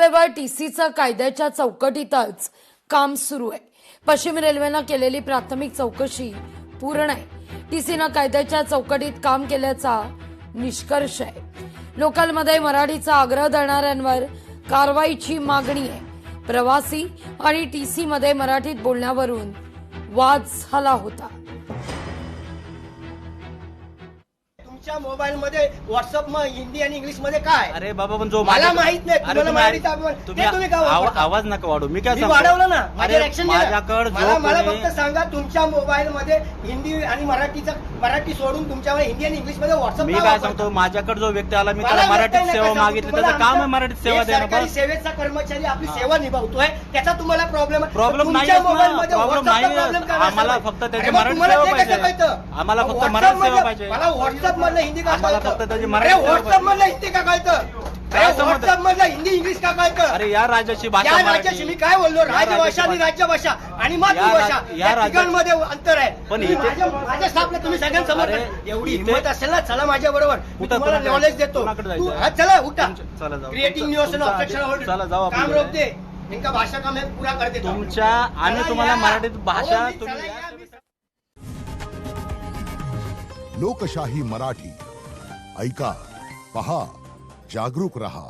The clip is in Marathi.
रेल्वेवर टीसीचं कायद्याच्या चौकटीतच काम सुरू आहे। पश्चिम रेल्वेनं केलेली प्राथमिक चौकशी पूर्ण आहे। टीसीनं कायद्याच्या चौकटीत काम केल्याचा निष्कर्ष आहे। लोकलमध्ये मराठीचा आग्रह धरणाऱ्यांवर कारवाईची मागणी आहे। प्रवासी आणि टीसी मध्ये मराठीत बोलण्यावरून वाद झाला होता। तुमच्या मोबाईल मध्ये व्हॉट्सअप मध्ये हिंदी आणि इंग्लिश मध्ये काय? अरे बाबा पण जो मला माहित नाही तुम्हाला मराठीचा तुम्ही का आवाज नका वाढू। मी काय वाढवलं ना माझ्या ऍक्शन माझ्याकडे मला फक्त सांगा तुमच्या मोबाईल मध्ये हिंदी आणि मराठी सोडून तुमच्यावर हिंदी आणि इंग्लिश मध्ये व्हॉट्सअप मी काय सांगतो माझ्याकडे जो व्यक्ती आला मी त्याला मराठीत सेवा मागितली त्याचं काम आहे मराठीत सेवा देणं। सरकारी सेवेचा कर्मचारी आपली सेवा निभावतोय त्याचा तुम्हाला प्रॉब्लेम नाही आम्हाला फक्त त्याची मराठी सेवा पाहिजे। आम्हाला फक्त मराठी सेवा पाहिजे। मला व्हॉट्सअप मधलं हिंदी का आम्हाला फक्त त्याची मराठी सेवा व्हॉट्सअप मधलं हिंदी का कळतं? व्हॉट्सअप मधलं हिंदी इंग्लिश का कळतं? अरे या राज्याची भाषा या राज्याची मी काय बोललो राजभाषा आणि राज्यभाषा आणि मातृभाषा या तिघांमध्ये अंतर आहे। पण माझ्या स्टाफला तुम्ही सगळ्यांसमोर एवढी हिंमत असेल ना चला माझ्या बरोबर तुम्हाला नॉलेज देतो। चला उठा क्रिएटिंग न्यूज चला जाऊ काम रोक दे इनका भाषा का मैं पूरा कर देता हूं। तुमच्या आणि तुम्हाला मराठीत भाषा लोकशाही मराठी ऐका पहा जागरूक रहा।